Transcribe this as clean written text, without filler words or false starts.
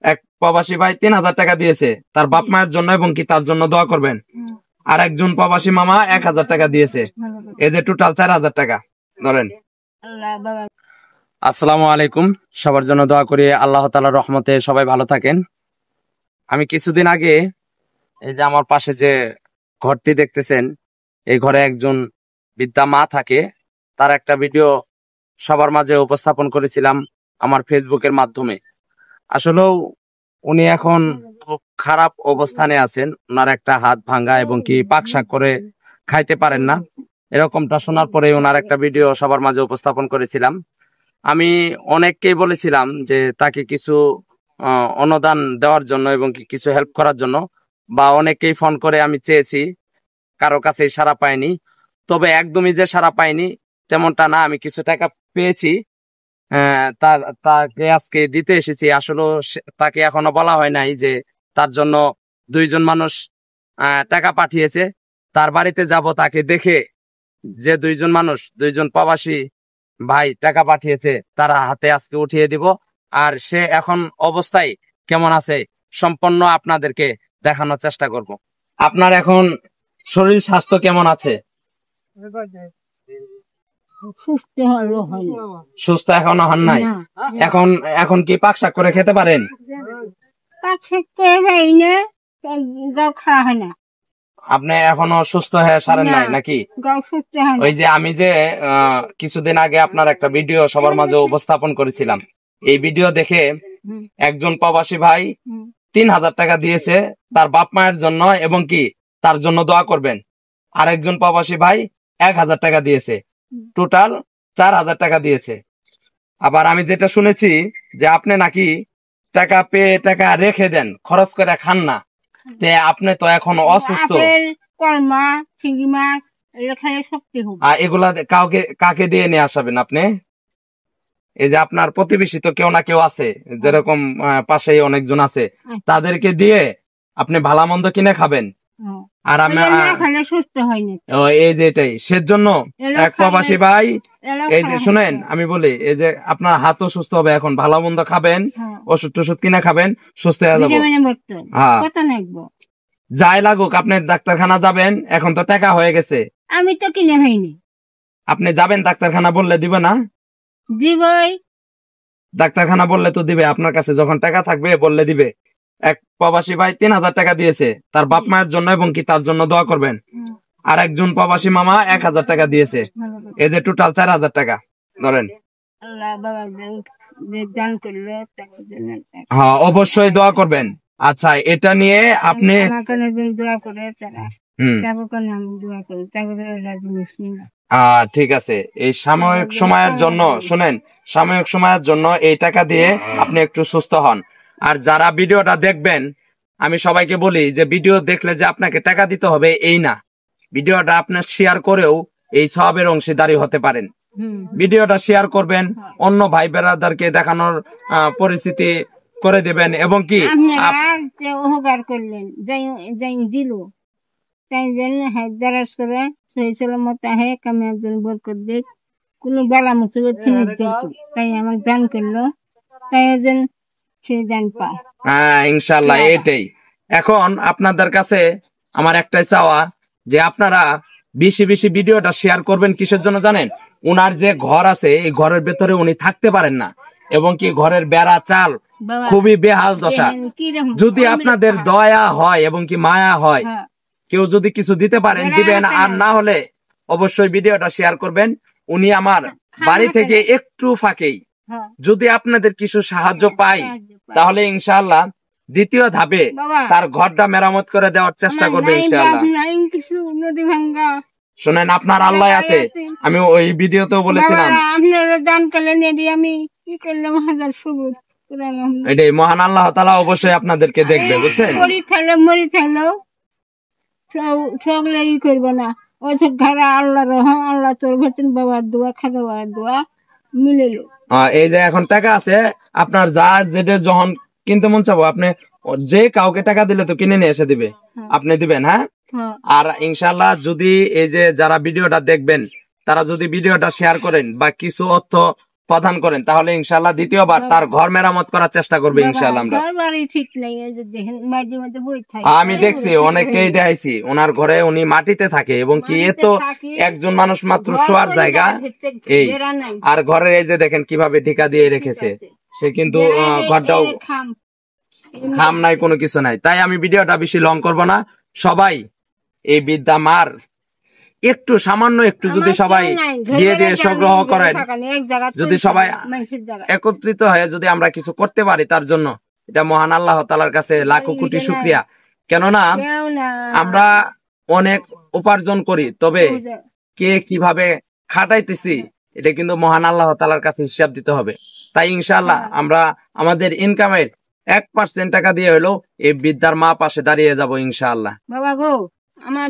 এক প্রবাসী ভাই 3000 টাকা দিয়েছে তার বাপ মায়ের জন্য এবং কি তার জন্য দোয়া করবেন। আর একজন প্রবাসী মামা 1000 টাকা দিয়েছে, এই যে টোটাল 4000 টাকা ধরেন। আসসালামু আলাইকুম, সবার জন্য দোয়া করি আল্লাহ তাআলার রহমতে সবাই ভালো থাকেন। আমি কিছুদিন আগে এই যে আমার পাশে যে ঘরটি দেখতেছেন, এই ঘরে একজন বৃদ্ধা মা থাকে, তার একটা ভিডিও সবার মাঝে উপস্থাপন করেছিলাম আমার ফেসবুকের মাধ্যমে। আসলেও উনি এখন খুব খারাপ অবস্থানে আছেন, ওনার একটা হাত ভাঙ্গা এবং কি পাকশাক করে খাইতে পারেন না। এরকমটা শোনার পরে ওনার একটা ভিডিও সবার মাঝে উপস্থাপন করেছিলাম। আমি অনেককেই বলেছিলাম যে তাকে কিছু অনুদান দেওয়ার জন্য এবং কি কিছু হেল্প করার জন্য, বা অনেকেই ফোন করে আমি চেয়েছি, কারো কাছে সাড়া পাইনি। তবে একদমই যে সাড়া পাইনি তেমনটা না, আমি কিছু টাকা পেয়েছি, তাকে আজকে দিতে এসেছি। আসলে তাকে এখনো বলা হয় নাই যে তার জন্য 2জন মানুষ টাকা পাঠিয়েছে, তার বাড়িতে যাব, তাকে দেখে যে 2জন প্রবাসী ভাই টাকা পাঠিয়েছে তার হাতে আজকে উঠিয়ে দিব। আর সে এখন অবস্থায় কেমন আছে সম্পূর্ণ আপনাদেরকে দেখানোর চেষ্টা করব। আপনার এখন শরীর স্বাস্থ্য কেমন আছে? সুস্থ এখনো হন নাই? এখন কি পাকশাক করে খেতে পারেন? আপনি এখনো সুস্থ হয়ে সারেন নাই নাকি? ওই যে আমি যে কিছুদিন আগে আপনার একটা ভিডিও সবার মাঝে উপস্থাপন করেছিলাম, এই ভিডিও দেখে একজন প্রবাসী ভাই 3000 টাকা দিয়েছে তার বাপ মায়ের জন্য এবং কি তার জন্য দোয়া করবেন। আর একজন প্রবাসী ভাই 1000 টাকা দিয়েছে, টোটাল 4000 টাকা দিয়েছে। আবার আমি যেটা শুনেছি যে আপনি নাকি টাকা পেয়ে টাকা রেখে দেন, খরচ করে খান না। তে আপনি তো এখন অসুস্থ, এগুলা কাকে দিয়ে নিয়ে আসাবেন আপনি? এই যে আপনার প্রতিবেশী তো কেউ না কেউ আছে, যেরকম পাশেই অনেকজন আছে, তাদেরকে দিয়ে আপনি ভালো মন্দ কিনে খাবেন। আর আমি এই যে এটাই সেজন্য এক প্রবাসী ভাই, এই যে শুনেন আমি বলি, এই যে আপনার হাতও সুস্থ হবে, এখন ভালো মন্দ খাবেন, ওষুধ টষুধ কিনে খাবেন, সুস্থ হয়ে যাবো। হ্যাঁ, যাই লাগুক আপনি ডাক্তারখানা যাবেন, এখন তো টাকা হয়ে গেছে। আমি তো কিনে হয়নি। আপনি যাবেন ডাক্তারখানা, বললে দিবে না? দিবই, ডাক্তারখানা বললে তো দিবে, আপনার কাছে যখন টাকা থাকবে বললে দিবে। এক প্রবাসী ভাই 3000 টাকা দিয়েছে তার বাপ মায়ের জন্য এবং কি তার জন্য দোয়া করবেন। আর একজন প্রবাসী মামা 1000 টাকা দিয়েছে, এই যে টোটাল 4000 টাকা ধরেন। হ্যাঁ, অবশ্যই দোয়া করবেন। আচ্ছা, এটা নিয়ে আপনি ঠিক আছে, এই সাময়িক সময়ের জন্য শুনেন, সাময়িক সময়ের জন্য এই টাকা দিয়ে আপনি একটু সুস্থ হন। আর যারা ভিডিওটা দেখবেন, আমি সবাইকে বলি যে ভিডিও দেখলে যে আপনাকে টাকা দিতে হবে এই না, ভিডিওটা আপনার শেয়ার করেও এই সওয়াবের অংশীদারি হতে পারেন। ভিডিওটা শেয়ার করবেন, অন্য ভাই বেরাদারকে দেখানোর পরিস্থিতি করে দেবেন এবং কি উপকার করলেন দিল, তাই জন্য হাজারাস করে সহি সালামত আহে কামে একজন বরকত দেখ, কোনো বালা মুসিবত তাই আমার দান করলো, তাই একজন সে দান পায়। হ্যাঁ, ইনশাল্লাহ এটাই। এখন আপনাদের কাছে আমার একটাই চাওয়া যে আপনারা বেশি বেশি ভিডিওটা শেয়ার করবেন। কিসের জন্য জানেন? উনার যে ঘর আছে, এই ঘরের ভেতরে উনি থাকতে পারেন না এবং কি ঘরের বেড়া চাল খুবই বেহাল দশা। যদি আপনাদের দয়া হয় এবং কি মায়া হয়, কেউ যদি কিছু দিতে পারেন দিবেন, আর না হলে অবশ্যই ভিডিওটা শেয়ার করবেন। উনি আমার বাড়ি থেকে একটু ফাঁকেই, যদি আপনাদের কিছু সাহায্য পাই তাহলে ইনশাআল্লাহ দ্বিতীয় ধাপে তার ঘরটা মেরামত করে দেওয়ার চেষ্টা করবে ইনশাআল্লাহ। শুনেন, আপনার আল্লাহ আছে, আমি ওই ভিডিওতেও বলেছিলাম, এটাই মহান আল্লাহ তাআলা অবশ্যই আপনাদেরকে দেখবে, বুঝছেন? করবো না, ওই সব ঘরে আল্লাহ রহম, আল্লাহ তোর ভেতন বাবার দোয়া, খাওয়ার দোয়া মিলে। এই যে এখন টাকা আছে আপনার, যা যেটা যখন কিনতে মন চাবো আপনি যে কাউকে টাকা দিলে তো কিনে নিয়ে এসে দিবে, আপনি দিবেন। হ্যাঁ, আর ইনশাল্লাহ যদি এই যে যারা ভিডিওটা দেখবেন তারা যদি ভিডিওটা শেয়ার করেন বা কিছু অর্থ প্রদান করেন, তাহলে ইনশাআল্লাহ দ্বিতীয়বার তার ঘর মেরামত করার চেষ্টা করবে ইনশাআল্লাহ আমরা। ঘর বাড়ি ঠিক নেই, এই যে দেখেন মাঝে মধ্যে বই থাকে। আমি দেখছি অনেককেই দেখাইছি ওনার ঘরে উনি মাটিতে থাকে, এবং কি এ তো একজন মানুষ মাত্র শোয়ার জায়গা এই, আর ঘরের এই যে দেখেন কিভাবে ঢেকা দিয়ে রেখেছে সে, কিন্তু ঘরটাও খাম নাই, কোনো কিছু নাই। তাই আমি ভিডিওটা বেশি লং করব না। সবাই এই বৃদ্ধা মার একটু সামান্য একটু যদি সবাই দিয়ে সংগ্রহ করেন, যদি সবাই একত্রিত হয়ে যদি আমরা কিছু করতে পারি তার জন্য, এটা মহান আল্লাহ তাআলার কাছে লাখো কোটি শুকরিয়া। কেননা আমরা অনেক উপার্জন করি, তবে কে কিভাবে খাটাইতেছি এটা কিন্তু মহান আল্লাহ তাআলার কাছে হিসাব দিতে হবে। তাই ইনশাআল্লাহ আমরা আমাদের ইনকামের 1% টাকা দিয়ে হলেও এই বৃদ্ধার মা পাশে দাঁড়িয়ে যাব ইনশাআল্লাহ। বাবা গো, আমার